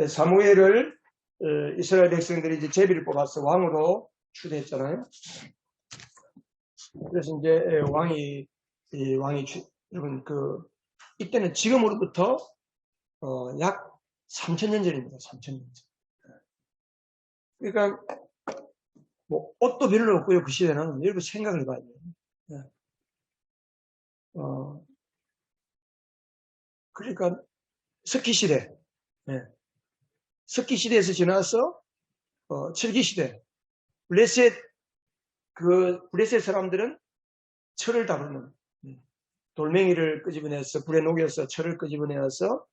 사무엘을 이스라엘 백성들이 이제 제비를 뽑아서 왕으로 추대했잖아요. 그래서 이제 왕이 여러분 이때는 지금으로부터 약 3,000년 전입니다. 3,000년 전. 그러니까 뭐 옷도 별로 없고요. 그 시대는 여러분 생각을 해봐야 돼요. 그러니까 석기 시대, 석기 시대에서 지나서 철기 시대. 블레셋 사람들은 철을 다루는 돌멩이를 끄집어내서 불에 녹여서 철을 끄집어내서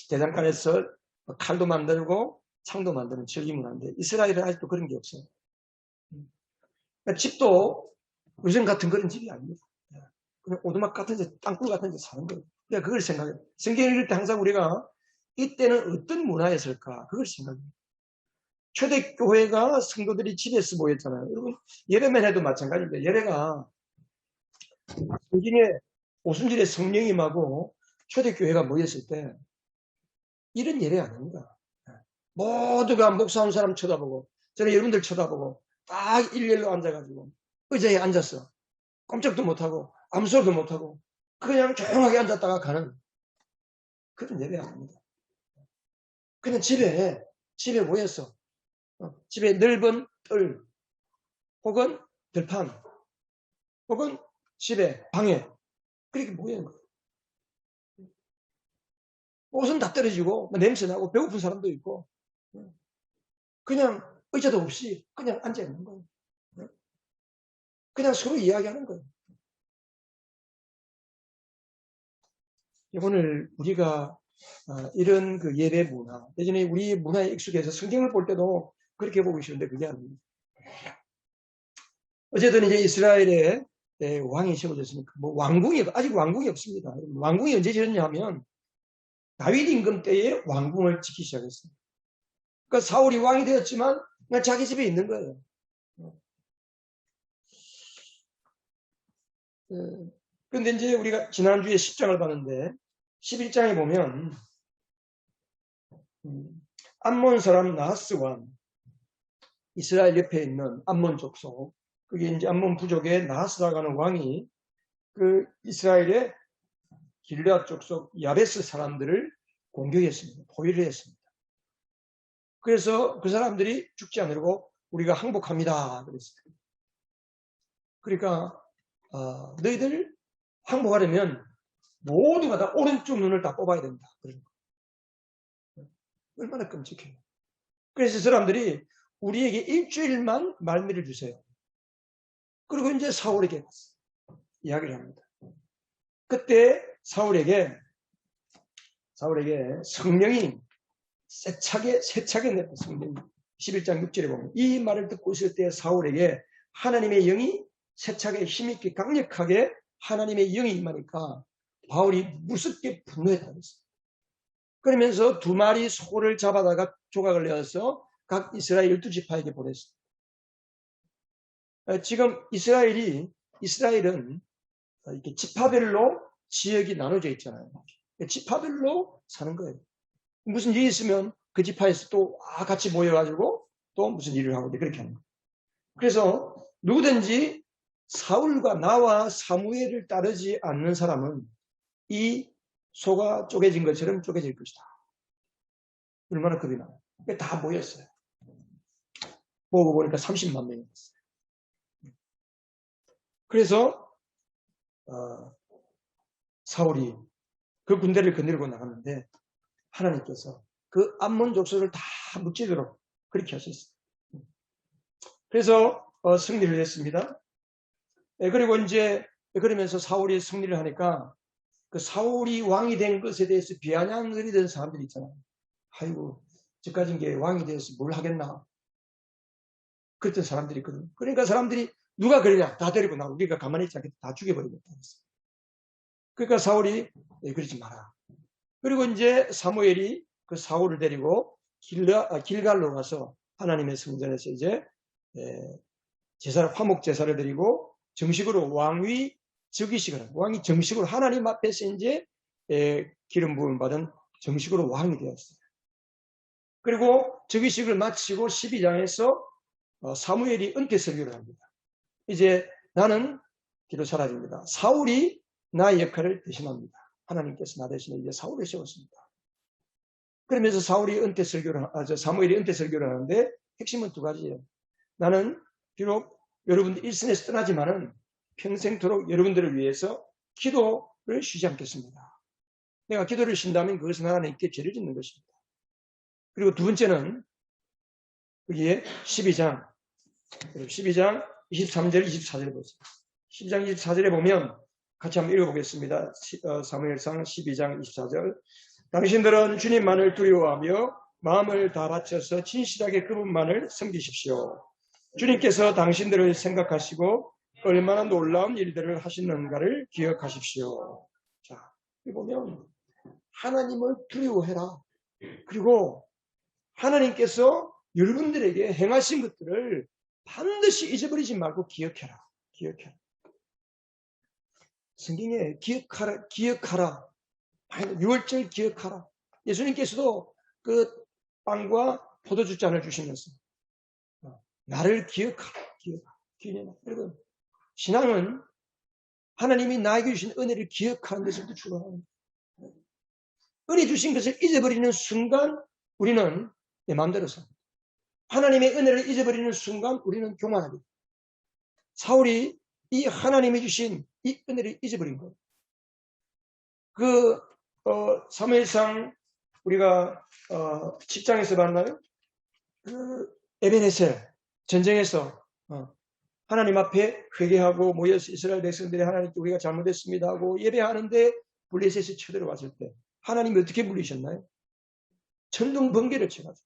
대장간에서 칼도 만들고 창도 만드는 철기 문화인데 이스라엘은 아직도 그런 게 없어요. 그러니까 집도 요즘 같은 그런 집이 아닙니다. 그냥 오두막 같은 데, 땅굴 같은 데 사는 거예요. 그러니까 그걸 생각해요. 성경을 읽을 때 항상 우리가 이때는 어떤 문화였을까? 그걸 생각해요. 초대교회가 성도들이 집에서 모였잖아요. 여러분, 예배만 해도 마찬가지인데, 예배가 성경에 오순절에 성령 임하고 초대교회가 모였을 때, 이런 예배 아닙니다. 모두가 목사 한 사람 쳐다보고, 저는 여러분들 쳐다보고, 딱 일렬로 앉아가지고, 의자에 앉았어. 꼼짝도 못하고, 아무 소리도 못하고, 그냥 조용하게 앉았다가 가는 그런 예배 아닙니다. 그냥 집에 모였어. 집에 넓은 뜰, 혹은 들판, 혹은 집에, 방에, 그렇게 모이는 거예요. 옷은 다 떨어지고, 냄새나고, 배고픈 사람도 있고, 그냥 의자도 없이 그냥 앉아있는 거예요. 그냥 서로 이야기하는 거예요. 오늘 우리가 이런 그 예배 문화, 예전에 우리 문화에 익숙해서 성경을 볼 때도 그렇게 보기 쉬운데 그게 아닙니다. 어쨌든 이제 이스라엘에 왕이 세워졌으니까 아직 왕궁이 없습니다. 왕궁이 언제 지었냐 하면 다윗 임금 때에 왕궁을 짓기 시작했어요. 그러니까 사울이 왕이 되었지만 그냥 자기 집에 있는 거예요. 그런데 이제 우리가 지난주에 10장을 봤는데 11장에 보면 암몬 사람 나하스 왕, 이스라엘 옆에 있는 암몬 족속, 그게 이제 암몬 부족의 나하스라고 하는 왕이 그 이스라엘의 길르앗 족속 야베스 사람들을 공격했습니다. 포위를 했습니다. 그래서 그 사람들이 죽지 않으려고 우리가 항복합니다. 그랬어요. 그러니까 너희들 항복하려면 모두가 다 오른쪽 눈을 다 뽑아야 된다. 얼마나 끔찍해요. 그래서 사람들이 우리에게 일주일만 말미를 주세요. 그리고 이제 사울에게 갔어요. 이야기를 합니다. 그때 사울에게 성령이 세차게 내린 성령이 11장 6절에 보면 이 말을 듣고 있을 때 사울에게 하나님의 영이 세차게 힘있게 강력하게 하나님의 영이 임하니까 바울이 무섭게 분노했다고 했어요. 그러면서 2마리 소를 잡아다가 조각을 내어서 각 이스라엘 12지파에게 보냈어요. 지금 이스라엘은 이렇게 지파별로 지역이 나눠져 있잖아요. 지파별로 사는 거예요. 무슨 일이 있으면 그 지파에서 또 같이 모여가지고 또 무슨 일을 하고 그렇게 하는 거예요. 그래서 누구든지 사울과 나와 사무엘을 따르지 않는 사람은 이 소가 쪼개진 것처럼 쪼개질 것이다. 얼마나 겁이 나요. 다 모였어요. 모으고 보니까 30만 명이었어요. 그래서 사울이 그 군대를 거느리고 나갔는데 하나님께서 그 암몬 족속을 다 무찌도록 그렇게 하셨어요. 그래서 승리를 했습니다. 그리고 이제 그러면서 사울이 승리를 하니까 그 사울이 왕이 된 것에 대해서 비아냥거리던 사람들이 있잖아요. 아이고 저까지 게 왕이 되어서 뭘 하겠나 그랬던 사람들이 있거든요. 그러니까 사람들이 누가 그러냐 다 데리고 나오고 우리가 가만히 있지 않겠다 다 죽여버리겠다 했어요. 그러니까 사울이 그러지 마라. 그리고 이제 사무엘이 그 사울을 데리고 길갈로 가서 하나님의 성전에서 이제 화목 제사를 드리고 정식으로 왕위 즉위식을 하고 왕이 정식으로 하나님 앞에서 이제 기름 부음 받은 정식으로 왕이 되었어요. 그리고 즉위식을 마치고 12장에서 사무엘이 은퇴 설교를 합니다. 이제 나는 뒤로 사라집니다. 사울이 나의 역할을 대신합니다. 하나님께서 나 대신에 이제 사울을 세웠습니다. 그러면서 사무엘이 은퇴 설교를 하는데 핵심은 두 가지예요. 나는 비록 여러분들 일선에서 떠나지만은 평생토록 여러분들을 위해서 기도를 쉬지 않겠습니다. 내가 기도를 쉰다면 그것은 하나님께 죄를 짓는 것입니다. 그리고 두 번째는 여기에 12장 23절 24절에 보세요. 12장 24절에 보면 같이 한번 읽어보겠습니다. 사무엘상 12장 24절. 당신들은 주님만을 두려워하며 마음을 다 바쳐서 진실하게 그분만을 섬기십시오. 주님께서 당신들을 생각하시고 얼마나 놀라운 일들을 하시는가를 기억하십시오. 자, 여기 보면 하나님을 두려워해라. 그리고 하나님께서 여러분들에게 행하신 것들을 반드시 잊어버리지 말고 기억해라. 성경에 기억하라. 6월절 기억하라. 예수님께서도 그 빵과 포도주 잔을 주시면서 나를 기억하라. 여러분, 신앙은 하나님이 나에게 주신 은혜를 기억하는 것을 주로 은혜 주신 것을 잊어버리는 순간 우리는 내 마음대로 삽니다. 하나님의 은혜를 잊어버리는 순간 우리는 교만하게 됩니다. 사울이 이 하나님이 주신 이 은혜를 잊어버린 거예요. 사무엘상 우리가 10장에서 봤나요? 에벤에셀 전쟁에서 하나님 앞에 회개하고 모여서 이스라엘 백성들이 하나님께 우리가 잘못했습니다 하고 예배하는데 블레셋이 쳐들어왔을 때 하나님이 어떻게 물리셨나요? 천둥 번개를 쳐가지고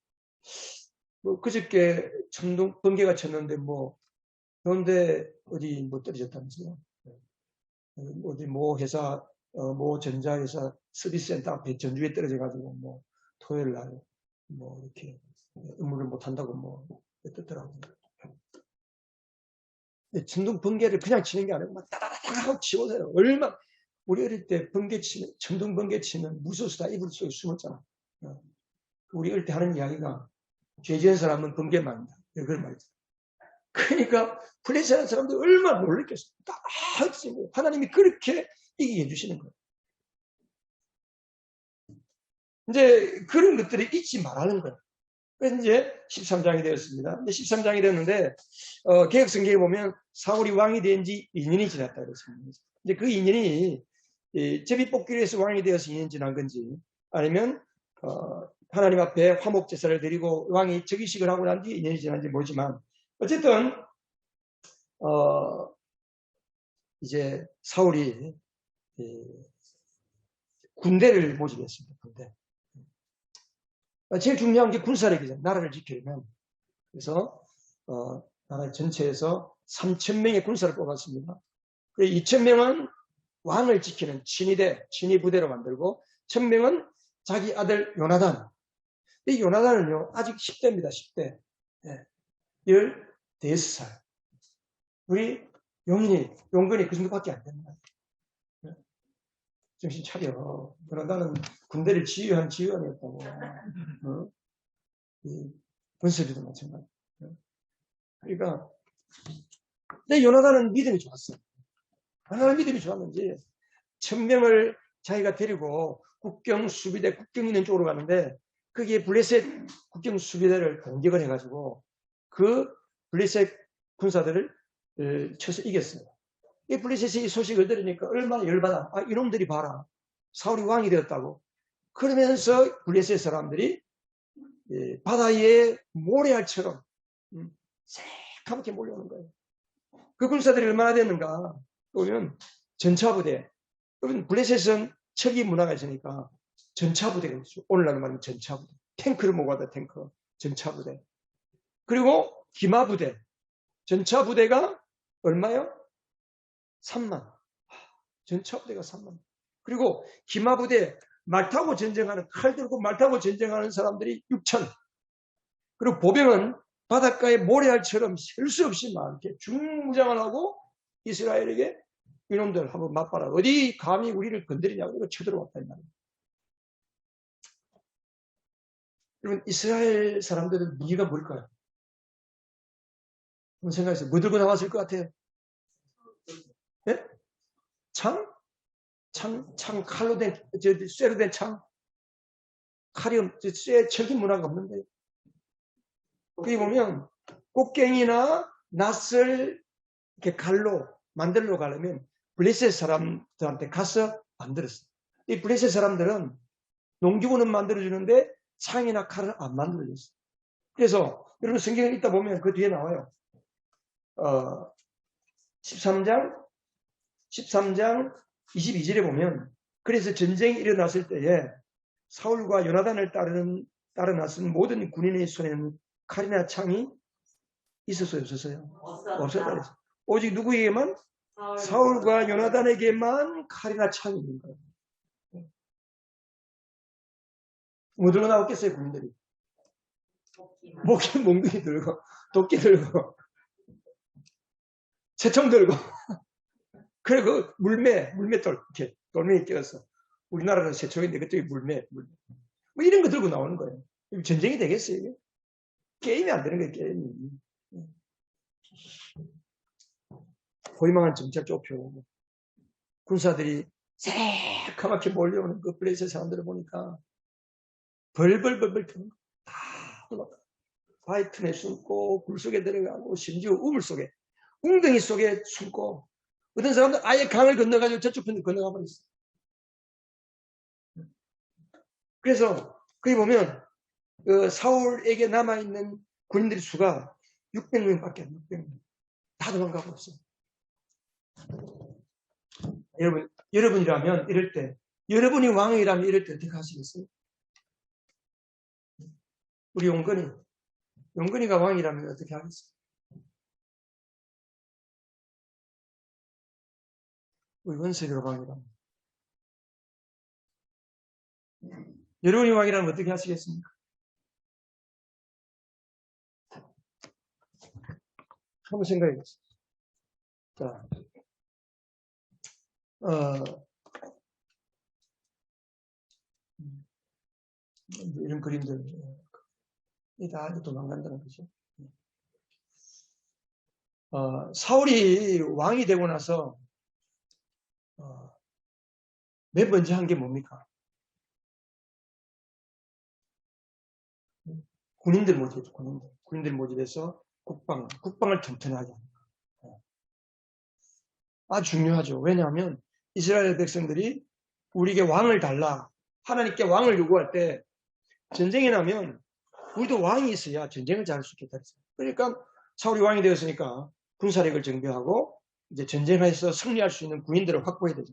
그저께 천둥 번개가 쳤는데 그런데 어디 떨어졌다면서요? 어디 회사 전자회사 서비스센터 앞에 전주에 떨어져가지고 토요일 날 이렇게 업무를 못 한다고 어떻더라고요. 천둥 번개를 그냥 치는 게 아니고 막 따다다다 하고 치고서요. 우리 어릴 때 천둥 번개 치면 무서워서 다 이불 속에 숨었잖아. 우리 어릴 때 하는 이야기가 죄 지은 사람은 번개 맞는다. 그걸 말이죠. 그러니까 블레셋 사람들 얼마나 놀랐겠어. 다 하나님이 그렇게 이기게 해주시는 거예요. 이제 그런 것들을 잊지 말라는 거예요. 그래서 이제 13장이 되었습니다. 근데 13장이 됐는데 개혁성경에 보면 사울이 왕이 된 지 2년이 지났다 그랬습니다. 이제 그 2년이 제비 뽑기로 해서 왕이 되어서 2년 지난 건지 아니면 하나님 앞에 화목 제사를 드리고 왕이 즉위식을 하고 난 뒤에 2년이 지난지 모르지만 어쨌든 이제 사울이 군대를 모집했습니다. 군대. 제일 중요한 게 군사력이죠. 나라를 지키려면. 그래서 나라 전체에서 3,000명의 군사를 뽑았습니다. 2,000명은 왕을 지키는 친위 부대로 만들고 1,000명은 자기 아들 요나단. 이 요나단은요 아직 10대입니다. 10대. 15살. 우리 용근이 그 정도밖에 안 된다. 정신 차려. 요나단은 군대를 지휘한 지휘관이었다고. 권설이도 마찬가지. 그러니까 근데 요나단은 믿음이 좋았어요. 얼마나 믿음이 좋았는지 1,000명을 자기가 데리고 국경 있는 쪽으로 가는데 거기에 블레셋 국경 수비대를 공격을 해가지고 그 블레셋 군사들을 쳐서 이겼어요. 이 블레셋이 이 소식을 들으니까 얼마나 열받아. 이놈들이 봐라. 사울이 왕이 되었다고. 그러면서 블레셋 사람들이 바다에 모래알처럼 새카맣게 몰려오는 거예요. 그 군사들이 얼마나 됐는가 보면 전차부대. 여러분 블레셋은 척이 문화가 있으니까 전차부대가 있죠. 오늘날 말하면 전차부대. 탱크를 모고 가다 탱크. 전차부대. 그리고 기마부대. 전차부대가 얼마요? 3만. 전차부대가 3만. 그리고 기마부대 말 타고 전쟁하는 칼 들고 말 타고 전쟁하는 사람들이 6천. 그리고 보병은 바닷가에 모래알처럼 셀 수 없이 막 이렇게 중무장을 하고 이스라엘에게 이놈들 한번 맛봐라. 어디 감히 우리를 건드리냐고 이거 쳐들어왔단 말이에요. 여러분, 이스라엘 사람들은 무기가 뭘까요? 한번 생각해서 뭐 들고 나왔을 것 같아요? 네? 창? 칼로 된, 쇠로 된 창? 칼이, 쇠, 철기 문화가 없는데. 거기 보면, 꽃갱이나 낫을 이렇게 갈로 만들러 가려면 블레셋 사람들한테 가서 만들었어요. 이 블레셋 사람들은 농기구는 만들어주는데 창이나 칼은 안 만들어줬어요. 그래서 여러분 성경에 읽다 보면 그 뒤에 나와요. 13장 22절에 보면 그래서 전쟁이 일어났을 때에 사울과 요나단을 따라 나선 모든 군인의 손에는 칼이나 창이 있었어요, 없었어요? 없었다 그랬어요. 오직 누구에게만? 사울과 요나단에게만 칼이나 창이 있는 거예요. 뭐 들고 나왔겠어요, 군인들이? 몽둥이 들고, 도끼 들고, 채총 들고. 그리고 물매돌, 이렇게 돌멩이 끼워서. 우리나라는 채총인데 그쪽이 물매. 뭐 이런 거 들고 나오는 거예요. 전쟁이 되겠어요, 이게? 게임이 안 되는 거예요, 게임이. 고이망한 정찰 좁혀. 군사들이 새카맣게 몰려오는 그 블레셋 사람들을 보니까 벌벌벌벌 터는 거. 다 돌아가. 바위 틈에 숨고 굴 속에 들어가고 심지어 우물 속에 웅덩이 속에 숨고 어떤 사람들 아예 강을 건너가지고 저쪽 편으로 건너가 버렸어. 그래서 거기 보면 그 사울에게 남아있는 군인들의 수가 600명밖에 안 돼. 600명. 다 도망가 버렸어. 여러분이라면 이럴 때, 여러분이 왕이라면 이럴 때 어떻게 하시겠어요? 우리 용건이가 왕이라면 어떻게 하겠어요? 우리 원석이가 왕이라면. 여러분이 왕이라면 어떻게 하시겠습니까? 한번 생각해 보세요. 자, 이런 그림들, 다 도망간다는 거죠. 사울이 왕이 되고 나서, 맨 먼저 한 게 뭡니까? 군인들 모집해서 국방을 튼튼하게 합니다. 아주 중요하죠. 왜냐하면 이스라엘 백성들이 우리에게 왕을 달라, 하나님께 왕을 요구할 때 전쟁이 나면 우리도 왕이 있어야 전쟁을 잘할 수 있겠다. 그러니까 사울이 왕이 되었으니까 군사력을 정비하고 이제 전쟁에서 승리할 수 있는 군인들을 확보해야 되죠.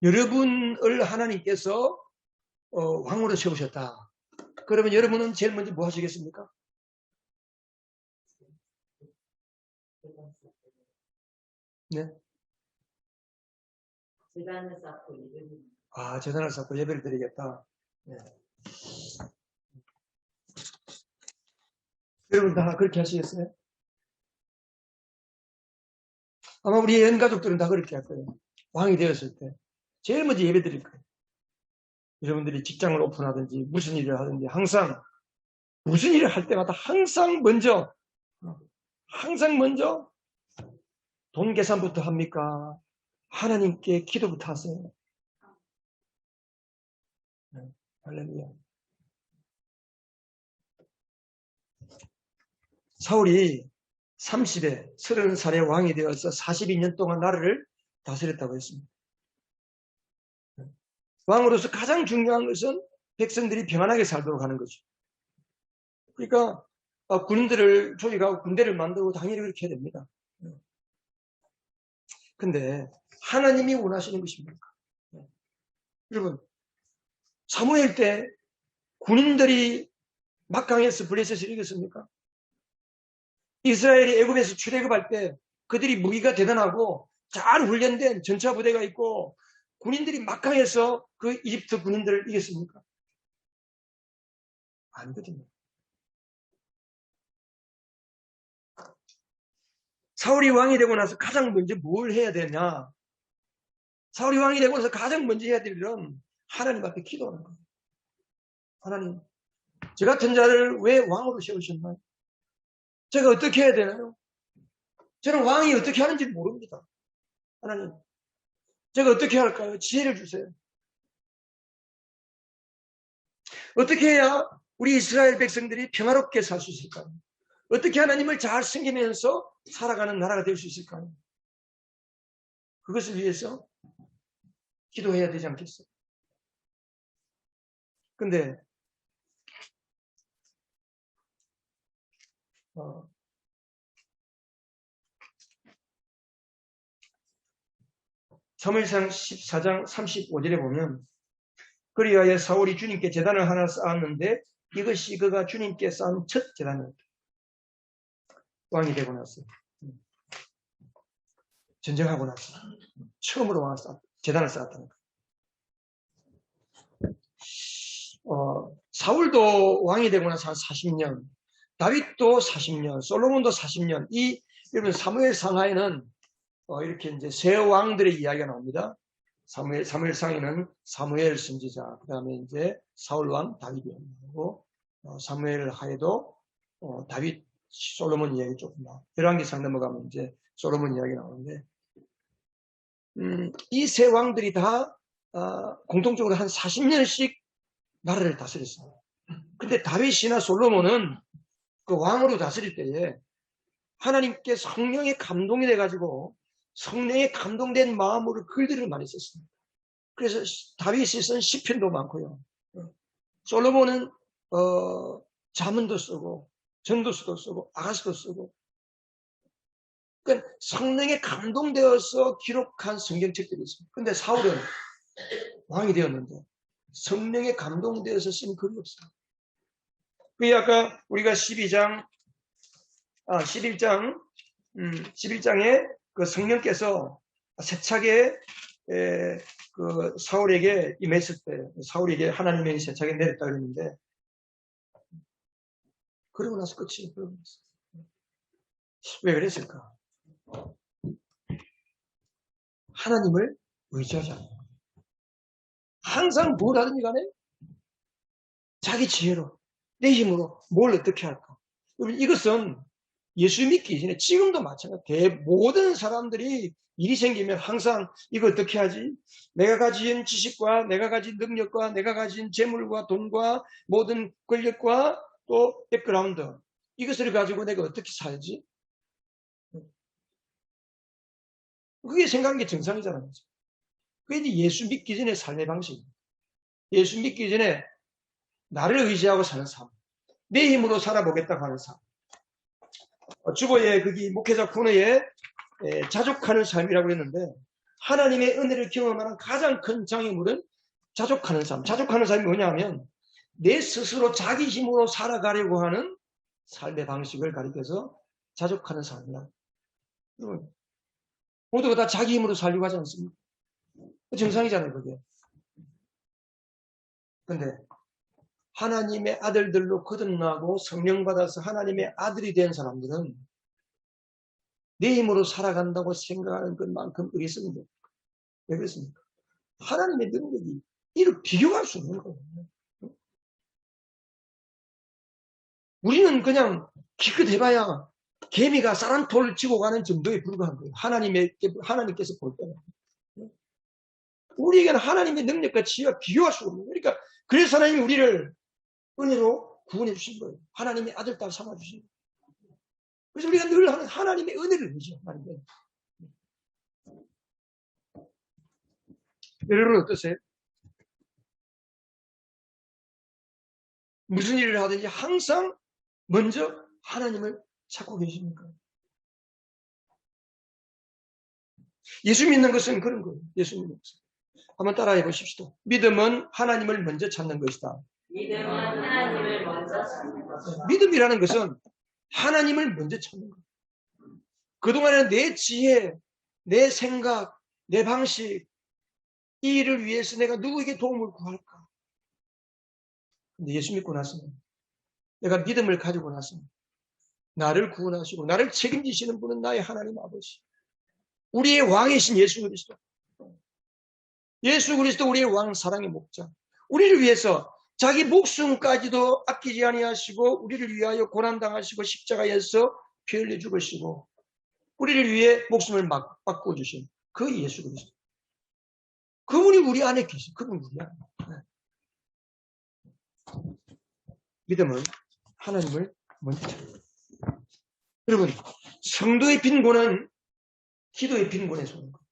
여러분을 하나님께서 왕으로 세우셨다. 그러면 여러분은 제일 먼저 뭐 하시겠습니까? 네. 재단을 쌓고 예배를 드리겠다. 네. 여러분 다 그렇게 하시겠어요? 아마 우리 연가족들은 다 그렇게 할 거예요. 왕이 되었을 때 제일 먼저 예배 드릴 거예요. 여러분들이 직장을 오픈하든지 무슨 일을 하든지 항상 무슨 일을 할 때마다 항상 먼저 돈 계산부터 합니까? 하나님께 기도부터 하세요. 네, 할렐루야. 사울이 30에 왕이 되어서 42년 동안 나라를 다스렸다고 했습니다. 왕으로서 가장 중요한 것은 백성들이 평안하게 살도록 하는 거죠. 그러니까 군인들을 조직하고 군대를 만들고 당연히 그렇게 해야 됩니다. 근데 하나님이 원하시는 것입니까? 여러분, 사무엘 때 군인들이 막강해서 블레셋을 이겼습니까? 이스라엘이 애굽에서 출애굽할 때 그들이 무기가 대단하고 잘 훈련된 전차 부대가 있고 군인들이 막강해서 그 이집트 군인들을 이겼습니까? 아니거든요. 사울이 왕이 되고 나서 가장 먼저 뭘 해야 되냐? 사울이 왕이 되고 나서 가장 먼저 해야 될 일은 하나님 앞에 기도하는 거예요. 하나님, 저 같은 자를 왜 왕으로 세우셨나요? 제가 어떻게 해야 되나요? 저는 왕이 어떻게 하는지 모릅니다. 하나님, 제가 어떻게 할까요? 지혜를 주세요. 어떻게 해야 우리 이스라엘 백성들이 평화롭게 살 수 있을까요? 어떻게 하나님을 잘 섬기면서 살아가는 나라가 될 수 있을까요? 그것을 위해서 기도해야 되지 않겠어요? 근데 사무엘상 14장 35절에 보면 그리하여 사울이 주님께 제단을 하나 쌓았는데 이것이 그가 주님께 쌓은 첫 제단이었다. 왕이 되고 나서 전쟁하고 나서 처음으로 왕을 제단을 쌓았다는 거예요. 사울도 왕이 되고 나서 한 40년, 다윗도 40년, 솔로몬도 40년. 여러분 사무엘 상하에는 이렇게 이제 세 왕들의 이야기가 나옵니다. 사무엘 상에는 사무엘 선지자, 그 다음에 이제 사울 왕 다윗이 나오고, 사무엘 하에도 다윗, 솔로몬 이야기 조금 나오고, 열왕기상 넘어가면 이제 솔로몬 이야기 나오는데, 이 세 왕들이 다 공통적으로 한 40년씩 나라를 다스렸어요. 근데 다윗이나 솔로몬은 그 왕으로 다스릴 때에 하나님께 성령에 감동이 돼가지고 성령에 감동된 마음으로 글들을 많이 썼습니다. 그래서 다윗이 쓴 시편도 많고요. 솔로몬은 자문도 쓰고 전도서도 쓰고 아가서도 쓰고, 그러니까 성령에 감동되어서 기록한 성경책들이 있습니다. 그런데 사울은 왕이 되었는데 성령에 감동되어서 쓴 글이 없어요. 그게 아까 우리가 11장 11장에 그 성령께서 세차게 그 사울에게 임했을 때, 사울에게 하나님의 세차게 내렸다 그랬는데, 그러고 나서 끝이. 왜 그랬을까? 하나님을 의지하지 않아요. 항상 뭘 하든지 간에 자기 지혜로, 내 힘으로 뭘 어떻게 할까? 이것은 예수 믿기 전에 지금도 마찬가지. 모든 사람들이 일이 생기면 항상 이거 어떻게 하지? 내가 가진 지식과 내가 가진 능력과 내가 가진 재물과 돈과 모든 권력과 또 백그라운드, 이것을 가지고 내가 어떻게 살지? 그게 생각하는 게 정상이잖아요. 그게 이제 예수 믿기 전에 삶의 방식. 예수 믿기 전에 나를 의지하고 사는 삶. 내 힘으로 살아보겠다고 하는 삶. 주보에 거기 목회자 코너에 자족하는 삶이라고 했는데, 하나님의 은혜를 경험하는 가장 큰 장애물은 자족하는 삶. 자족하는 삶이 뭐냐면 내 스스로 자기 힘으로 살아가려고 하는 삶의 방식을 가리켜서 자족하는 삶이야. 모두가 다 자기 힘으로 살려고 하지 않습니까? 정상이잖아요, 그게. 근데 하나님의 아들들로 거듭나고 성령 받아서 하나님의 아들이 된 사람들은 내 힘으로 살아간다고 생각하는 것만큼 어리석은. 왜 그렇습니까? 하나님의 능력이 이를 비교할 수 없는 거예요. 우리는 그냥 기껏 해봐야 개미가 쌀한 톨을 지고 가는 정도에 불과한 거예요. 하나님께서 볼 때는. 우리에게는 하나님의 능력과 지혜와 비교할 수 없는 거예요. 그러니까 그래서 하나님이 우리를 은혜로 구원해 주신 거예요. 하나님의 아들, 딸 삼아 주신 거예요. 그래서 우리가 늘 하나님의 은혜를 의지해요. 여러분 어떠세요? 무슨 일을 하든지 항상 먼저 하나님을 찾고 계십니까? 예수 믿는 것은 그런 거예요. 예수 믿는 것은. 한번 따라해 보십시다. 믿음은 하나님을 먼저 찾는 것이다. 믿음은 하나님을 먼저 찾는 것이다. 믿음이라는 것은 하나님을 먼저 찾는 거예요. 그동안에는 내 지혜, 내 생각, 내 방식, 이 일을 위해서 내가 누구에게 도움을 구할까? 근데 예수 믿고 나서는, 내가 믿음을 가지고 나서는 나를 구원하시고 나를 책임지시는 분은 나의 하나님 아버지, 우리의 왕이신 예수 그리스도. 예수 그리스도 우리의 왕 사랑의 목자. 우리를 위해서 자기 목숨까지도 아끼지 아니하시고 우리를 위하여 고난당하시고 십자가에서 피 흘려 죽으시고 우리를 위해 목숨을 바꿔주신 그 예수 그리스도. 그분이 우리 안에 계신 그분이 우리 안에. 믿음은 하나님을 먼저 찾는. 여러분, 성도의 빈곤은 기도의 빈곤에서 오는 거예요.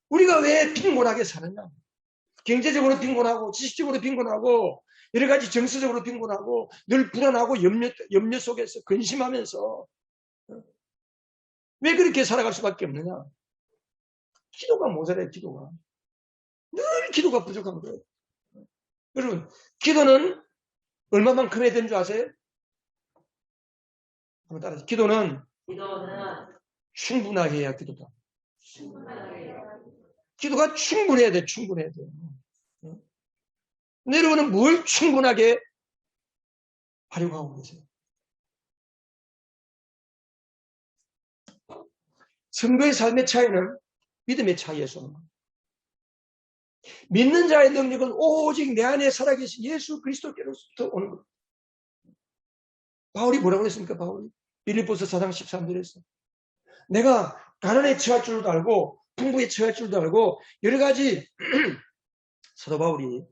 우리가 왜 빈곤하게 사느냐? 경제적으로 빈곤하고 지식적으로 빈곤하고 여러 가지 정서적으로 빈곤하고 늘 불안하고 염려 속에서 근심하면서 왜 그렇게 살아갈 수밖에 없느냐? 기도가 모자라요. 기도가. 늘 기도가 부족한 거예요. 여러분, 기도는 얼마만큼 해야 되는 줄 아세요? 한번 따라서. 기도는 충분하게 해야 기도다. 기도가 충분해야 돼. 충분해야 돼. 근데 여러분은 뭘 충분하게 하려고 하고 계세요? 성도의 삶의 차이는 믿음의 차이에서 오는 거예요. 믿는 자의 능력은 오직 내 안에 살아계신 예수 그리스도께로부터 오는 거예요. 바울이 뭐라고 했습니까? 바울이 빌립보서 4장 13절에서 내가 가난에 처할 줄도 알고 풍부에 처할 줄도 알고 여러 가지 사도 바울이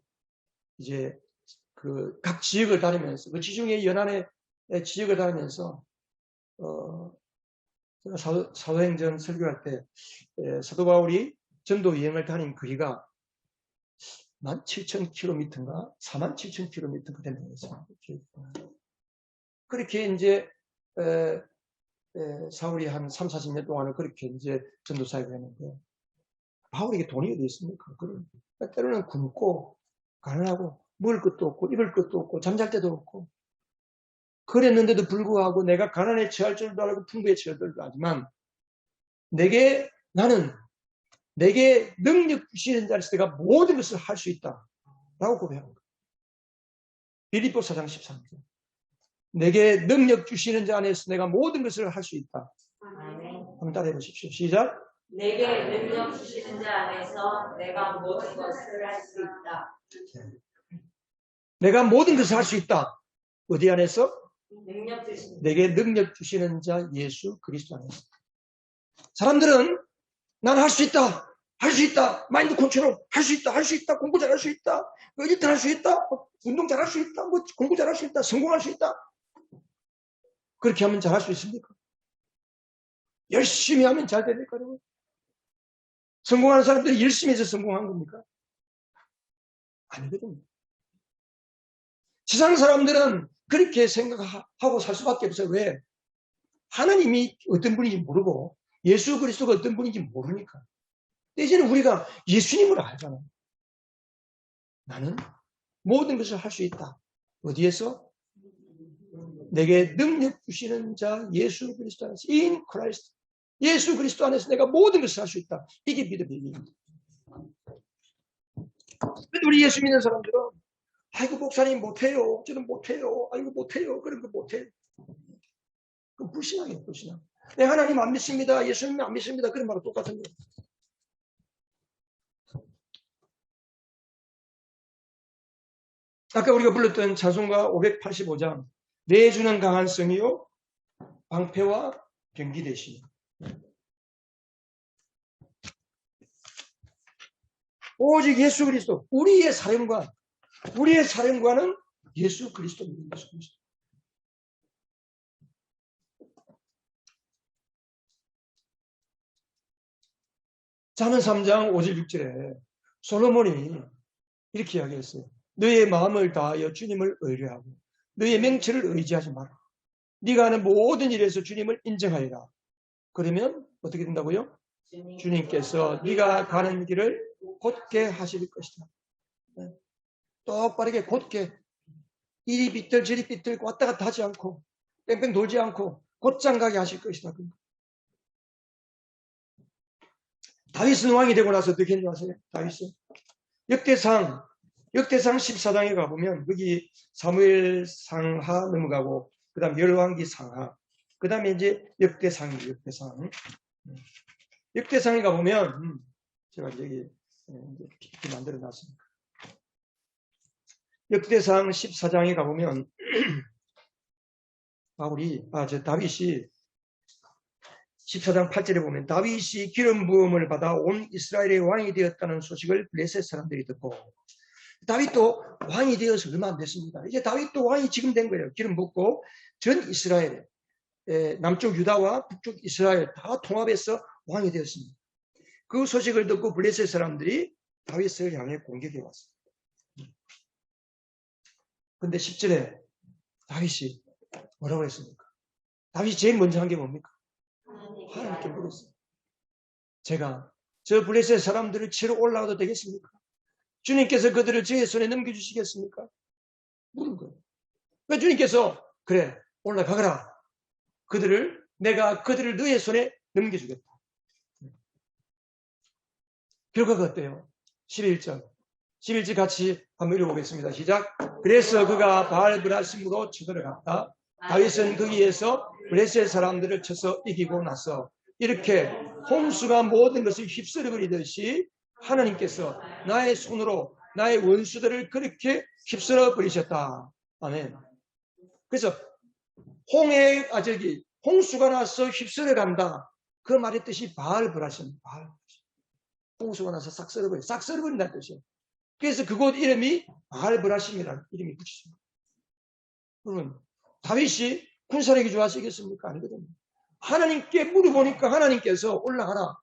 이제 그 각 지역을 다니면서 그 지중해 연안의 지역을 다니면서 제가 사도행전 설교할 때 사도 바울이 전도 여행을 다닌 거리가 17,000km인가 47,000km인가 된다고 했어요. 그렇게 이제 사울이 한 3, 40년 동안은 그렇게 이제 전도 사역을 했는데 바울에게 돈이 어디 있습니까? 때로는 굶고 가난하고 먹을 것도 없고 입을 것도 없고 잠잘 때도 없고 그랬는데도 불구하고 내가 가난에 처할 줄도 알고 풍부에 처할 줄도 알지만 내게 능력 주시는 자리에서 내가 모든 것을 할 수 있다 라고 고백하는 거예요. 빌립보 4장 13절 내게 능력 주시는 자 안에서 내가 모든 것을 할 수 있다. 한번 따라해 보십시오. 시작. 내게 능력 주시는 자 안에서 내가 모든 것을 할 수 있다. 내가 모든 것을 할 수 있다. 어디 안에서? 능력 주시는 내게 능력 주시는 자 예수 그리스도 안에서. 사람들은 난 할 수 있다. 할 수 있다. 마인드 컨트롤 할 수 있다. 할 수 있다. 공부 잘할 수 있다. 1등 할 수 있다. 운동 잘할 수 있다. 공부 잘할 수 있다. 성공할 수 있다. 그렇게 하면 잘할 수 있습니까? 열심히 하면 잘 됩니까? 성공하는 사람들이 열심히 해서 성공한 겁니까? 아니거든요. 세상 사람들은 그렇게 생각하고 살 수밖에 없어요. 왜? 하나님이 어떤 분인지 모르고 예수 그리스도가 어떤 분인지 모르니까. 이제는 우리가 예수님을 알잖아요. 나는 모든 것을 할 수 있다. 어디에서? 내게 능력 주시는 자 예수 그리스도 안에서 in Christ. 예수 그리스도 안에서 내가 모든 것을 할 수 있다. 이게 믿음의 얘기입니다. 근데 우리 예수 믿는 사람들은 아이고 목사님 못해요. 저는 못해요. 아이고 못해요. 그런 거 못해요. 그건 불신앙이에요. 불신앙. 내 하나님 안 믿습니다. 예수님 안 믿습니다. 그런 말은 똑같은 거예요. 아까 우리가 불렀던 찬송가 585장 내 주는 강한 성이요 방패와 병기 되시니 오직 예수 그리스도 우리의 사령관은 예수 그리스도입니다. 예수 그리스도. 잠언 3장 5절 6절에 솔로몬이 이렇게 이야기했어요. 너의 마음을 다하여 주님을 의뢰하고 너의 명철을 의지하지 마라. 네가 하는 모든 일에서 주님을 인정하여라. 그러면 어떻게 된다고요? 주님께서 네가 가는 길을 곧게 하실 것이다. 똑바르게 곧게 이리 삐뚤 저리 삐뚤 왔다 갔다 하지 않고 뺑뺑 돌지 않고 곧장 가게 하실 것이다. 다윗은 왕이 되고 나서 어떻게 했는지 아세요? 다윗은 역대상 14장에 가보면 여기 사무엘 상하 넘어가고 그 다음 열왕기 상하 그 다음에 이제 역대상에 가보면 제가 여기 이렇게 만들어 놨습니다. 역대상 14장에 가보면 다윗이 14장 8절에 보면 다윗이 기름 부음을 받아 온 이스라엘의 왕이 되었다는 소식을 블레셋 사람들이 듣고, 다윗도 왕이 되어서 얼마 안 됐습니다. 이제 다윗도 왕이 지금 된 거예요. 기름 붓고 전 이스라엘, 남쪽 유다와 북쪽 이스라엘 다 통합해서 왕이 되었습니다. 그 소식을 듣고 블레셋 사람들이 다윗을 향해 공격해 왔습니다. 근데 10절에 다윗이 뭐라고 했습니까? 다윗이 제일 먼저 한 게 뭡니까? 하나님께 물었어요. 제가 저 블레셋 사람들을 치러 올라가도 되겠습니까? 주님께서 그들을 저의 손에 넘겨주시겠습니까? 물은 거예요. 그러니까 주님께서 그래 올라가거라. 내가 그들을 너의 손에 넘겨주겠다. 결과가 어때요? 11절 같이 한번 읽어보겠습니다. 시작. 그래서 그가 바알브라심으로 쳐들어갔다. 다윗은 거기에서 블레셋 사람들을 쳐서 이기고 나서 이렇게 홍수가 모든 것을 휩쓸어버리듯이 하나님께서 나의 손으로 나의 원수들을 그렇게 휩쓸어버리셨다. 아멘. 그래서 홍수가 나서 휩쓸어간다. 그 말의 뜻이 바알브라심. 홍수가 나서 싹 썰어버린다는 뜻이에요. 그래서 그곳 이름이 바알브라심이라는 이름이 붙였습니다. 여러분, 다윗이 군사력이 좋아지겠습니까? 아니거든요. 하나님께 물어보니까 하나님께서 올라가라.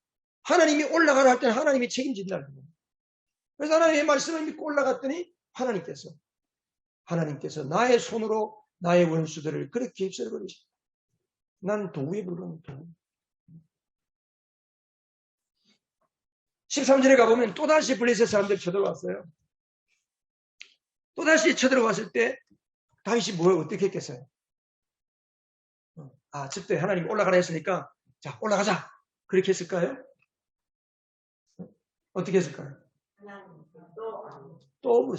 하나님이 올라가라 할 때는 하나님이 책임진다는 거예요. 그래서 하나님의 말씀을 믿고 올라갔더니 하나님께서 나의 손으로 나의 원수들을 그렇게 휩쓸어버리셨다. 난 도구에 불과한 도구. 13절에 가보면 또다시 블레셋 사람들이 쳐들어왔어요. 또다시 쳐들어왔을 때 다윗이 어떻게 했겠어요? 저때 하나님이 올라가라 했으니까 자 올라가자. 그렇게 했을까요? 어떻게 했을까요? 또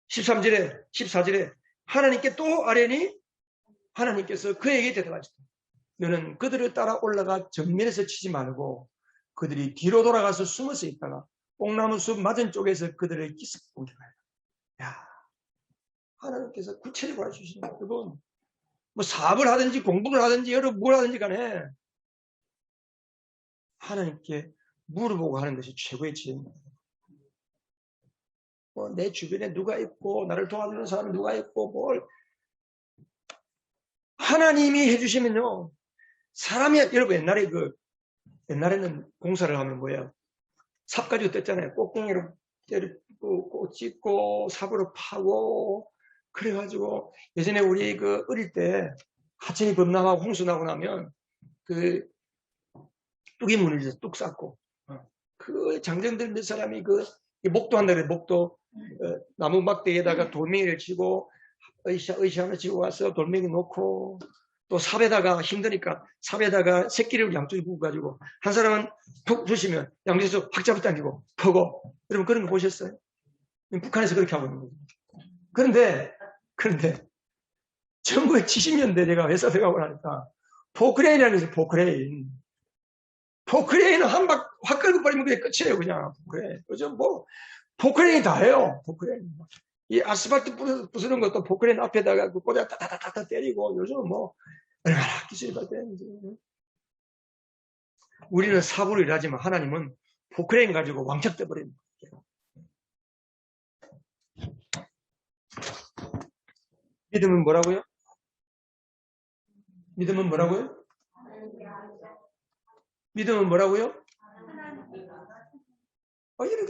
13절에 14절에 하나님께 또 아뢰니 하나님께서 그에게 대답하셨다. 너는 그들을 따라 올라가 정면에서 치지 말고 그들이 뒤로 돌아가서 숨어서 있다가 뽕나무 숲 맞은 쪽에서 그들을 기습 공격하라. 야, 하나님께서 구체적으로 해주시는 거예요. 여러분, 뭐 사업을 하든지 공부를 하든지 여러분 뭘 하든지 간에 하나님께 물어보고 하는 것이 최고의 지혜입니다. 내 주변에 누가 있고 나를 도와주는 사람이 누가 있고 하나님이 해주시면요. 여러분 옛날에는 공사를 하면 뭐예요? 삽 가지고 뗐잖아요. 꼭공이로 때리고 찢고 삽으로 파고 그래가지고 예전에 우리 어릴 때 하천이 범람하고 홍수 나고 나면 뚝이 무너져서 뚝 쌓고 그 장정들 몇 사람이 목도 한다 그래. 목도 나무 막대기에다가 돌멩이를 치고 의시 하나 지고 와서 돌멩이 놓고 또 삽에다가 힘드니까 삽에다가 새끼를 양쪽에 묶어가지고 한 사람은 푹 부시면 양쪽에서 확 잡아당기고 퍼고. 여러분 그런 거 보셨어요? 북한에서 그렇게 하고 있는 거죠. 그런데 1970년대 제가 회사 들어가고 나니까 포크레인이라는 것이 포크레인은 확 끌고 버리면 그게 끝이에요. 그냥 포크레인. 요즘 포크레인이 다 해요. 포크레인. 이 아스팔트 부수는 것도 포크레인 앞에다가 꽂아 따다다다 때리고 요즘은 얼마나 기술이 발달했는지. 우리는 사부를 일하지만 하나님은 포크레인 가지고 왕창 떼버립니다. 믿음은 뭐라고요? 믿음은 뭐라고요?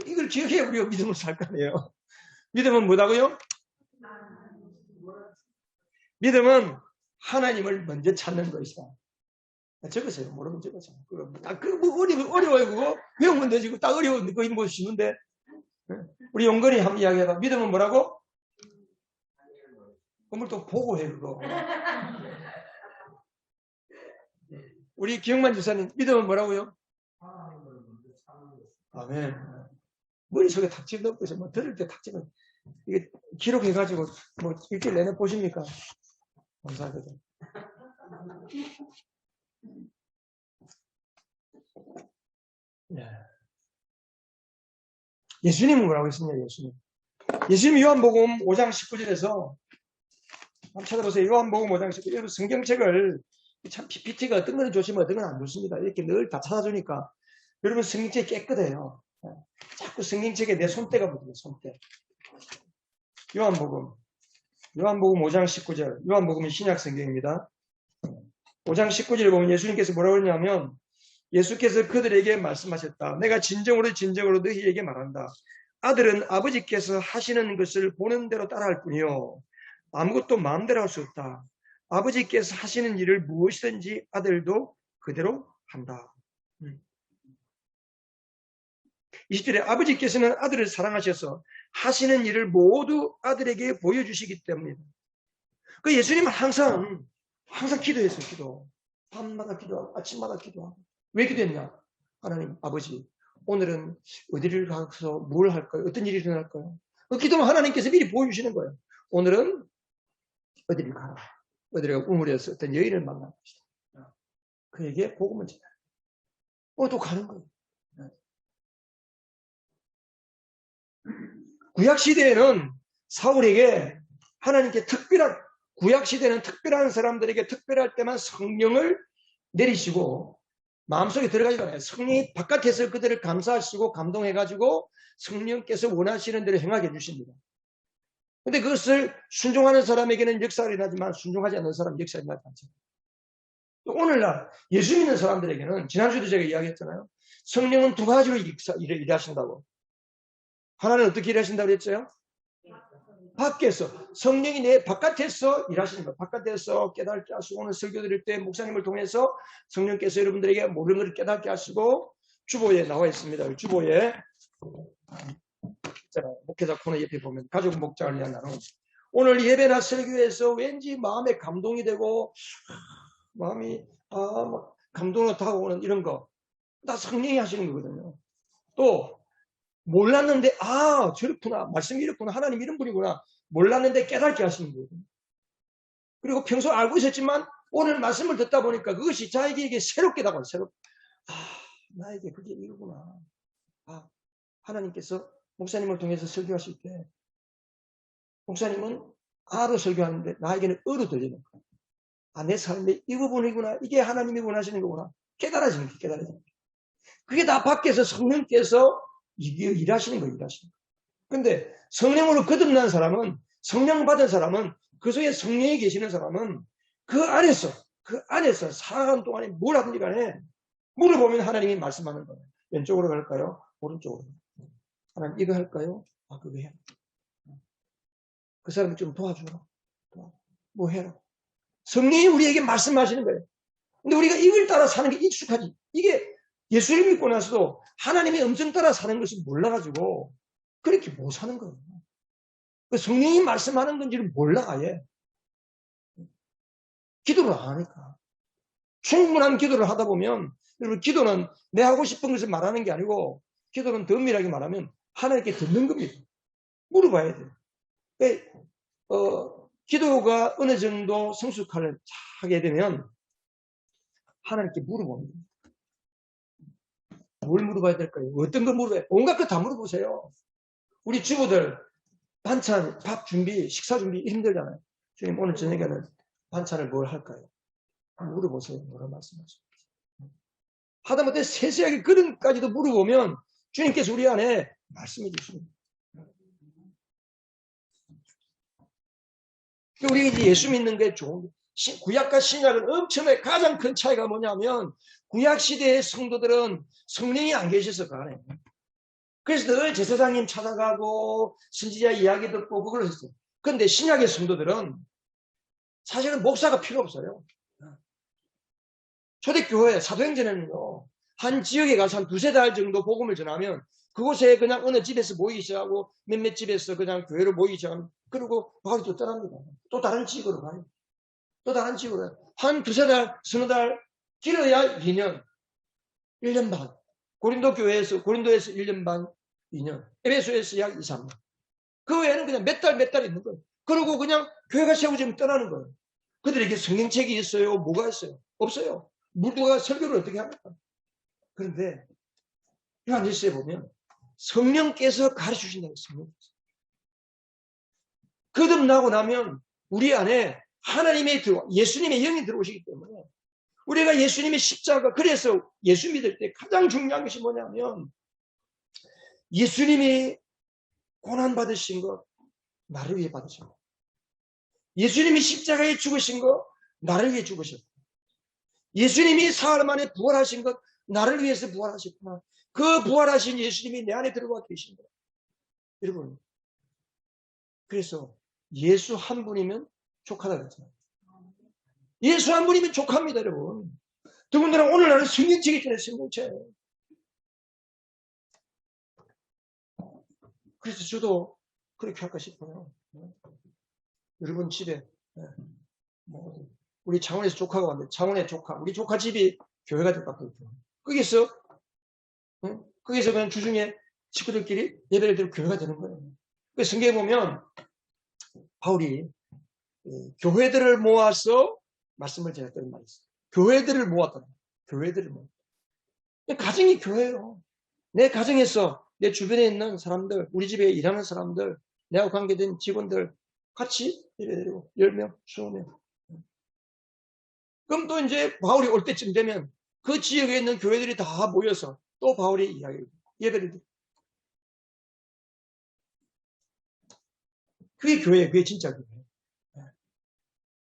이걸 기억해야 우리가 믿음을 살 거 아니에요. 믿음은 뭐라고요? 믿음은 하나님을 먼저 찾는 것이다. 적으세요. 모르면 적으세요. 어려워요, 그거. 외우면 되지. 딱 어려운데, 그거 쉬운데. 우리 용건이 한번 이야기해봐. 믿음은 뭐라고? 그걸 또 보고 해, 그거. 우리 기영만 주사님, 믿음은 뭐라고요? 아멘. 머릿속에 탁집 넣고서 들을 때 탁집은 이게 기록해가지고 일주일 내내 보십니까? 감사하거든. 네. 예수님은 뭐라고 했습니까? 예수님 요한복음 5장 19절에서 한번 찾아보세요. 요한복음 5장 19절. 여러분 성경책을 참 PPT가 어떤 거는 좋지만 어떤 건 안 좋습니다. 이렇게 늘 다 찾아주니까 여러분 성경책이 깨끗해요. 자꾸 성경책에 내 손때가 묻어요. 손때. 요한복음 5장 19절. 요한복음은 신약 성경입니다. 5장 19절에 보면 예수님께서 뭐라고 했냐면 예수께서 그들에게 말씀하셨다. 내가 진정으로 너희에게 말한다. 아들은 아버지께서 하시는 것을 보는 대로 따라할 뿐이요. 아무것도 마음대로 할 수 없다. 아버지께서 하시는 일을 무엇이든지 아들도 그대로 한다. 20절에 아버지께서는 아들을 사랑하셔서 하시는 일을 모두 아들에게 보여주시기 때문이다. 그 예수님은 항상 기도했어요. 기도. 밤마다 기도하고 아침마다 기도하고. 왜 기도했냐? 하나님 아버지 오늘은 어디를 가서 뭘 할까요? 어떤 일이 일어날까요? 그 기도는 하나님께서 미리 보여주시는 거예요. 오늘은 어디를 가라. 어디를 우물에서 어떤 여인을 만날 것이다. 그에게 복음을 전해. 또 가는 거예요. 구약시대에는 사울에게 하나님께 구약시대는 특별한 사람들에게 특별할 때만 성령을 내리시고 마음속에 들어가지도 않아요. 성령이 바깥에서 그들을 감사하시고 감동해가지고 성령께서 원하시는 대로 행하게 해주십니다. 근데 그것을 순종하는 사람에게는 역사가 일어나지만 순종하지 않는 사람은 역사가 일어나지 않잖아요. 오늘날 예수 믿는 사람들에게는 지난주에도 제가 이야기했잖아요. 성령은 두 가지로 일하신다고. 하나는 어떻게 일하신다고 그랬죠? 밖에서 성령이 내 바깥에서 일하시는 거예요. 바깥에서 깨닫게 하시고 오늘 설교 드릴 때 목사님을 통해서 성령께서 여러분들에게 모르는 것을 깨닫게 하시고 주보에 나와 있습니다. 주보에 목회자 코너 옆에 보면 가족 목장을 위한 나눔. 오늘 예배나 설교에서 왠지 마음에 감동이 되고 마음이 막 감동으로 다가오는 이런 거 다 성령이 하시는 거거든요. 또 몰랐는데 저렇구나 말씀이 이렇구나 하나님 이런 분이구나 몰랐는데 깨닫게 하시는 거거든요. 그리고 평소 알고 있었지만 오늘 말씀을 듣다 보니까 그것이 자기에게 새롭게 다가와요. 나에게 그게 이거구나. 하나님께서 목사님을 통해서 설교하실 때 목사님은 아로 설교하는데 나에게는 어로 들리는 거예요. 내 삶의 이 부분이구나. 이게 하나님이 원하시는 거구나. 깨달아지는 거예요. 그게 다 밖에서 성령께서 일하시는 거예요. 근데 성령으로 거듭난 사람은 성령 받은 사람은 그 속에 성령이 계시는 사람은 그 안에서 살아가는 동안에 뭘 하든지 간에 물어보면 하나님이 말씀하는 거예요. 왼쪽으로 갈까요? 오른쪽으로. 하나님 이거 할까요? 그거 해. 그 사람을 좀 도와주라. 뭐 해라. 성령이 우리에게 말씀하시는 거예요. 근데 우리가 이걸 따라 사는 게 익숙하지. 이게 예수를 믿고 나서도 하나님의 음성 따라 사는 것을 몰라가지고 그렇게 못 사는 거예요. 성령이 말씀하는 건지를 몰라 아예. 기도를 안 하니까. 충분한 기도를 하다 보면 여러분 기도는 내 하고 싶은 것을 말하는 게 아니고 기도는 더 엄밀하게 말하면 하나님께 듣는 겁니다. 물어봐야 돼요. 기도가 어느 정도 성숙하게 되면 하나님께 물어봅니다. 뭘 물어봐야 될까요? 어떤 걸 물어봐야 돼요? 온갖 거 다 물어보세요. 우리 주부들 반찬, 밥 준비, 식사 준비 힘들잖아요. 주님 오늘 저녁에는 반찬을 뭘 할까요? 물어보세요. 뭐라 말씀하세요? 하다못해 세세하게 그런까지도 물어보면 주님께서 우리 안에 말씀해 주십니다. 우리 이제 예수 믿는 게 좋은 게 구약과 신약은 엄청나게 가장 큰 차이가 뭐냐면 구약 시대의 성도들은 성령이 안 계셔서 그러네. 그래서 늘 제사장님 찾아가고 선지자 이야기 듣고 그걸 했어요. 그런데 신약의 성도들은 사실은 목사가 필요 없어요. 초대교회 사도행전에는요. 한 지역에 가서 한 두세 달 정도 복음을 전하면 그곳에 그냥 어느 집에서 모이기 시작하고 몇몇 집에서 그냥 교회로 모이기 시작하면 그리고 바로 또 떠납니다. 또 다른 지역으로 가요. 또 다른 지역으로 가요. 한 두세 달, 서너 달 길어야 2년, 1년 반. 고린도에서 1년 반, 2년. 에베소에서 약 2, 3년. 그 외에는 그냥 몇 달 있는 거예요. 그리고 그냥 교회가 세워지면 떠나는 거예요. 그들에게 성경책이 있어요? 뭐가 있어요? 없어요. 누가 설교를 어떻게 합니까? 그런데 요한 1서에 보면 성령께서 가르쳐주신다고 성령께서. 거듭나고 나면 우리 안에 하나님의 예수님의 영이 들어오시기 때문에 우리가 예수님의 십자가, 그래서 예수 믿을 때 가장 중요한 것이 뭐냐면 예수님이 고난받으신 것 나를 위해 받으신 것, 예수님이 십자가에 죽으신 것 나를 위해 죽으셨고, 예수님이 사흘 만에 부활하신 것 나를 위해서 부활하셨구나. 그 부활하신 예수님이 내 안에 들어와 계신 거예요. 여러분, 그래서 예수 한 분이면 족하다 그랬잖아요. 예수 한 분이면 족합니다, 여러분. 더군다나 오늘 나는 성령체이기 때문에 성령체. 그래서 저도 그렇게 할까 싶어요. 여러분 집에 우리 창원에서 조카가 왔는데 창원의 조카, 우리 조카 집이 교회가 됐거든요. 거기서 그냥 주중에 친구들끼리 예배를 드리고 교회가 되는 거예요. 그래서 성경에 보면 바울이 교회들을 모아서 말씀을 전했다는 말이 있어요. 교회들을 모았다. 교회들을 모았다. 가정이 교회예요. 내 가정에서 내 주변에 있는 사람들, 우리 집에 일하는 사람들, 내하고 관계된 직원들 같이 예배드리고 10명, 20명. 그럼 또 이제 바울이 올 때쯤 되면 그 지역에 있는 교회들이 다 모여서 또 바울이 예배를 드리고. 그게 교회예요. 그게 진짜 교회예요.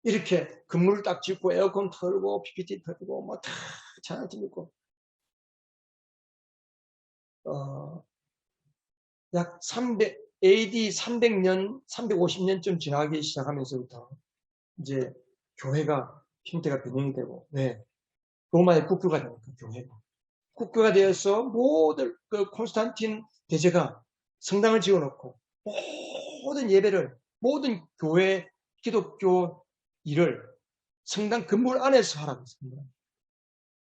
이렇게 건물 딱 짓고 에어컨 틀고 PPT 틀고 뭐 다 찬양 틀고 약 300 AD 300년 350년쯤 지나기 시작하면서부터 이제 교회가 형태가 변형이 되고, 네, 로마의 국교가 되니까 교회가 국교가 되어서 모든 그 콘스탄틴 대제가 성당을 지어놓고 모든 예배를, 모든 교회 기독교 일을 성당 건물 안에서 하라고 했습니다.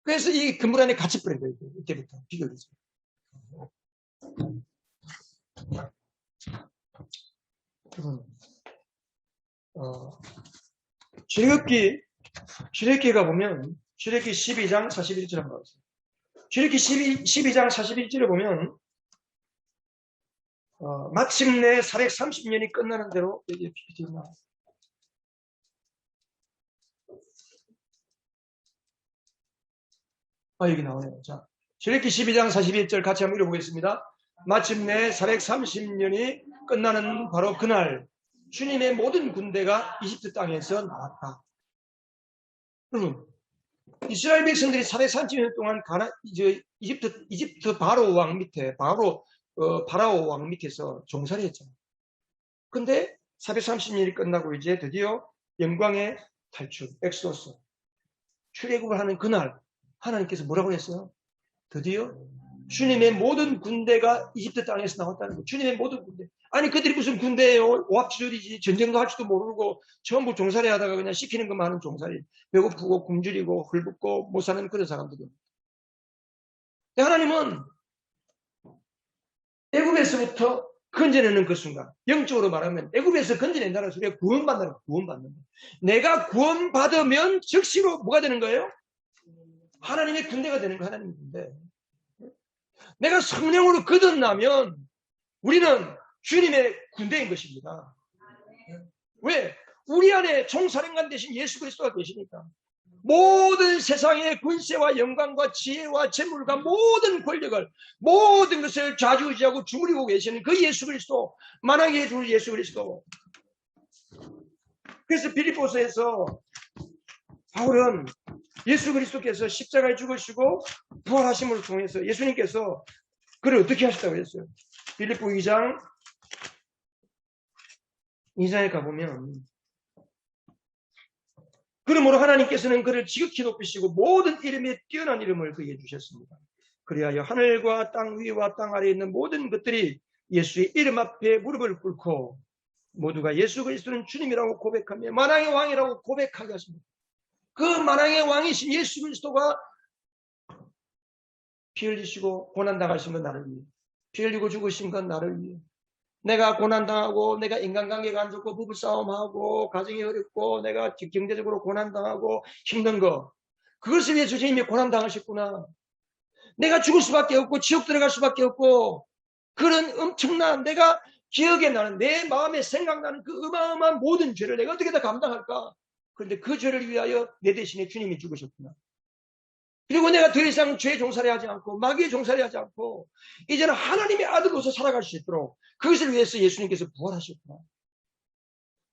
그래서 이 건물 안에 같이 뿌린 거예요. 이때부터 비교되죠. 출애굽기가 보면 출애굽기 12장 41절 한번 보세요. 출애굽기 12장 41절에 보면 마침내 430년이 끝나는 대로 여기 PPT 나와요. 여기 나오네요. 자, 출애굽기 12장 41절 같이 한번 읽어보겠습니다. 마침내 430년이 끝나는 바로 그날 주님의 모든 군대가 이집트 땅에서 나왔다. 여러분, 이스라엘 백성들이 430년 동안 이집트 바로 왕 밑에 파라오 왕 밑에서 종살이 했잖아요. 근데 430년이 끝나고 이제 드디어 영광의 탈출, 엑소스, 출애굽을 하는 그날 하나님께서 뭐라고 했어요? 드디어 주님의 모든 군대가 이집트 땅에서 나왔다는 거예요. 주님의 모든 군대. 아니 그들이 무슨 군대예요? 오합지졸이지. 전쟁도 할 줄도 모르고 전부 종살이 하다가 그냥 시키는 것만 하는 종살이. 배고프고 굶주리고 헐벗고 못 사는 그런 사람들입니다. 하나님은 애굽에서부터 건져내는 그 순간, 영적으로 말하면 애굽에서 건져낸다는 소리가 구원받는 거예요. 내가 구원받으면 즉시로 뭐가 되는 거예요? 하나님의 군대가 되는 거예요. 하나님의 군대. 내가 성령으로 거듭나면 우리는 주님의 군대인 것입니다. 왜? 우리 안에 총사령관 대신 예수 그리스도가 계시니까. 모든 세상의 권세와 영광과 지혜와 재물과 모든 권력을, 모든 것을 좌지우지하고 주무리고 계시는 그 예수 그리스도, 만왕의 주 예수 그리스도. 그래서 빌립보서에서 바울은 예수 그리스도께서 십자가에 죽으시고 부활하심을 통해서 예수님께서 그를 어떻게 하셨다고 했어요? 빌립보 2장에 가보면, 그러므로 하나님께서는 그를 지극히 높이시고 모든 이름에 뛰어난 이름을 그에게 주셨습니다. 그리하여 하늘과 땅 위와 땅 아래에 있는 모든 것들이 예수의 이름 앞에 무릎을 꿇고 모두가 예수 그리스도는 주님이라고 고백하며 만왕의 왕이라고 고백하게 하십니다. 그 만왕의 왕이신 예수 그리스도가 피 흘리시고 고난당하신 건 나를 위해, 피 흘리고 죽으신 건 나를 위해, 내가 고난당하고 내가 인간관계가 안 좋고 부부싸움하고 가정이 어렵고 내가 경제적으로 고난당하고 힘든 거, 그것을 위해 주님이 고난당하셨구나. 내가 죽을 수밖에 없고 지옥 들어갈 수밖에 없고 그런 엄청난 내가 기억에 나는 내 마음에 생각나는 그 어마어마한 모든 죄를 내가 어떻게 다 감당할까? 그런데 그 죄를 위하여 내 대신에 주님이 죽으셨구나. 그리고 내가 더 이상 죄 종살이 하지 않고 마귀의 종살이 하지 않고 이제는 하나님의 아들로서 살아갈 수 있도록 그것을 위해서 예수님께서 부활하셨구나.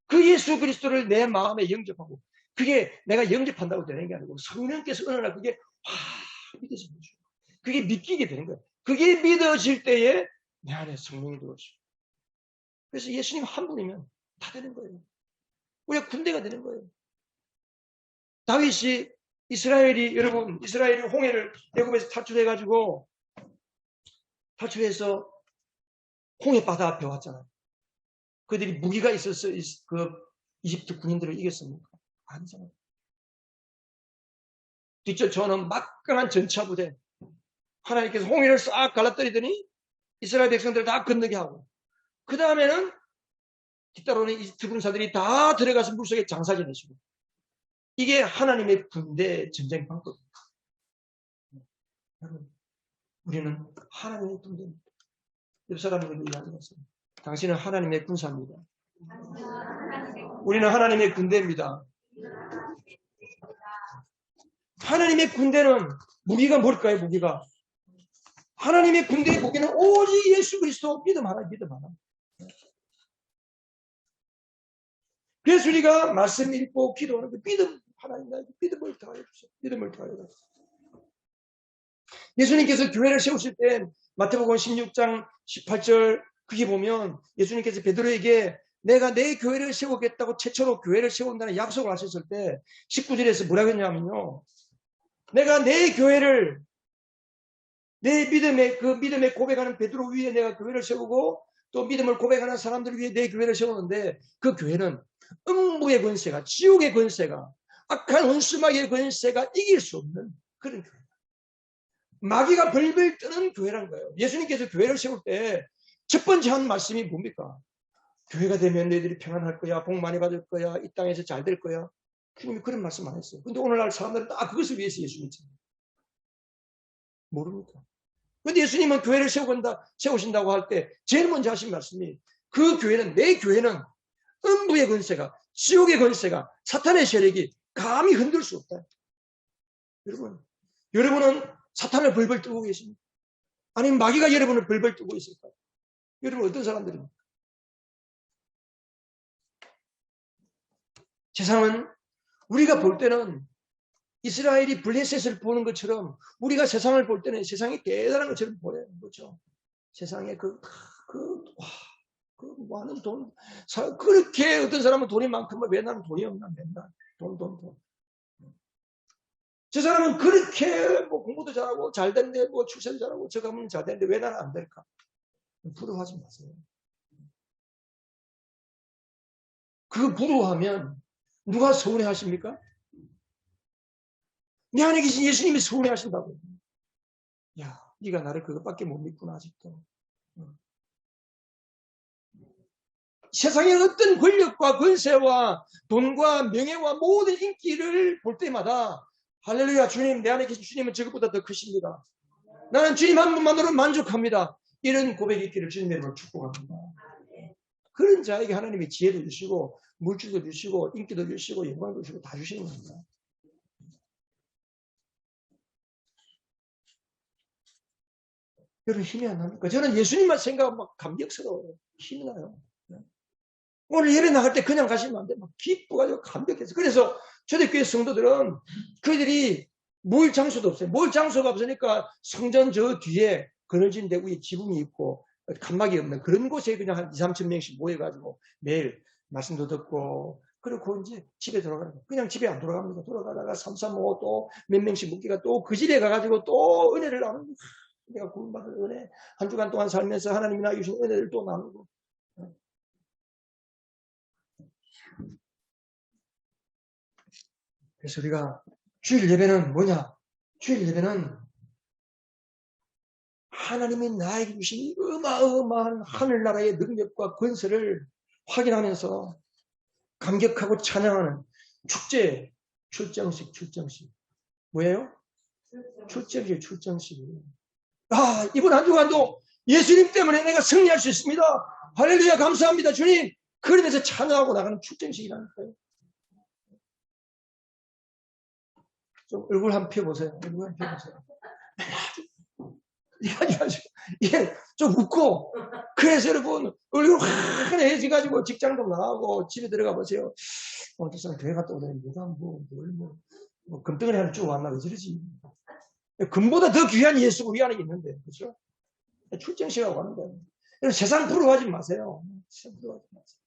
그 예수 그리스도를 내 마음에 영접하고 그게 내가 영접한다고 되는 게 아니고 성령께서 어느 날 그게 믿어지는 거죠. 그게 믿기게 되는 거예요. 그게 믿어질 때에 내 안에 성령이 들어오시고 그래서 예수님 한 분이면 다 되는 거예요. 우리가 군대가 되는 거예요. 다윗이 여러분 이스라엘이 홍해를 애굽에서 탈출해가지고 탈출해서 홍해 바다 앞에 왔잖아요. 그들이 무기가 있어서 그 이집트 군인들을 이겼습니까? 아니잖아요. 뒤쪽 저는 막강한 전차 부대 하나님께서 홍해를 싹 갈라뜨리더니 이스라엘 백성들을 다 건너게 하고 그 다음에는 뒤따라오는 이집트 군사들이 다 들어가서 물속에 장사 지내시고 이게 하나님의 군대 전쟁 방법입니다. 여러분 우리는 하나님의 군대입니다. 옆 사람에게 이야기했어요. 당신은 하나님의 군사입니다. 우리는 하나님의 군대입니다. 하나님의 군대는 무기가 뭘까요? 무기가 하나님의 군대의 무기는 오직 예수 그리스도 믿음 하나. 그래서 우리가 말씀 읽고 기도하는 그 믿음 하나님 나에게 믿음을 더하여 주세요. 믿음을 더하여 주세요. 예수님께서 교회를 세우실 때 마태복음 16장 18절 그게 보면 예수님께서 베드로에게 내가 내 교회를 세우겠다고 최초로 교회를 세운다는 약속을 하셨을 때 19절에서 뭐라고 했냐면요. 내가 내 교회를 내 믿음의 고백하는 베드로 위에 내가 교회를 세우고 또 믿음을 고백하는 사람들 위에 내 교회를 세우는데 그 교회는 음부의 권세가 지옥의 권세가 악한 원수마귀의 권세가 이길 수 없는 그런 교회. 마귀가 벌벌 뜨는 교회란 거예요. 예수님께서 교회를 세울 때 첫 번째 한 말씀이 뭡니까? 교회가 되면 너희들이 평안할 거야, 복 많이 받을 거야, 이 땅에서 잘 될 거야. 주님이 그런 말씀 안 했어요. 근데 오늘날 사람들은 다 그것을 위해서 예수 믿잖아요. 모릅니까? 근데 예수님은 교회를 세우신다고 할 때 제일 먼저 하신 말씀이 그 교회는 내 교회는 음부의 권세가 지옥의 권세가 사탄의 세력이 감히 흔들 수 없다. 여러분은 사탄을 벌벌 뜨고 계십니까? 아니면 마귀가 여러분을 벌벌 뜨고 있을까요? 여러분 어떤 사람들입니까? 세상은 우리가 볼 때는 이스라엘이 블레셋을 보는 것처럼 우리가 세상을 볼 때는 세상이 대단한 것처럼 보여요. 그렇죠? 세상에 그 많은 돈, 그렇게 어떤 사람은 돈이 많구만 왜 나는 돈이 없나 맨날 돈. 저 사람은 그렇게 뭐 공부도 잘하고 잘 됐는데 뭐 출세도 잘하고 저 가면 잘 됐는데 왜 나는 안 될까? 부러워하지 마세요. 그 부러워하면 누가 서운해 하십니까? 내 안에 계신 예수님이 서운해 하신다고. 야, 네가 나를 그것밖에 못 믿구나 아직도. 세상의 어떤 권력과 권세와 돈과 명예와 모든 인기를 볼 때마다 할렐루야 주님 내 안에 계신 주님은 저것보다 더 크십니다. 나는 주님 한 분만으로 만족합니다. 이런 고백이 있기를 주님의 이름으로 축복합니다. 그런 자에게 하나님이 지혜도 주시고 물질도 주시고 인기도 주시고 영광도 주시고 다 주시는 겁니다. 여러분 힘이 안 납니까? 저는 예수님만 생각하면 막 감격스러워요. 힘이 나요. 오늘 예배 나갈 때 그냥 가시면 안 돼. 막 기뻐가지고 감격해서. 그래서 초대교회 성도들은 그들이 모일 장소도 없어요. 모일 장소가 없으니까 성전 저 뒤에 그늘진 데 위에 지붕이 있고 칸막이 없는 그런 곳에 그냥 한 2, 3천 명씩 모여가지고 매일 말씀도 듣고 그리고 이제 집에 돌아가는 거예요. 그냥 집에 안 돌아갑니다. 돌아가다가 3, 3, 5 또 몇 명씩 묵기가 또 그 집에 가가지고 또 은혜를 나누고 내가 구원받은 은혜 한 주간 동안 살면서 하나님이 나에게 주신 은혜를 또 나누고 그래서 우리가 주일 예배는 뭐냐? 주일 예배는 하나님이 나에게 주신 어마어마한 하늘나라의 능력과 권세를 확인하면서 감격하고 찬양하는 축제, 출정식. 뭐예요? 출정식. 이번 한 주간도 예수님 때문에 내가 승리할 수 있습니다. 할렐루야, 감사합니다. 주님. 그러면서 찬양하고 나가는 출정식이라는 거예요. 좀 얼굴 한번 펴보세요. 얼굴 한번 펴보세요. 이게 좀 웃고, 그래서 여러분, 얼굴 환해져가지고 직장도 나가고 집에 들어가 보세요. 저 사람 교회 갔다 오더니 누가 금덩어리 하나 쭉 왔나, 왜 저러지? 금보다 더 귀한 예수가 위 안에 있는데, 그죠? 출정식하고 하는 거예요. 세상 부러워하지 마세요. 세상 부러워하지 마세요.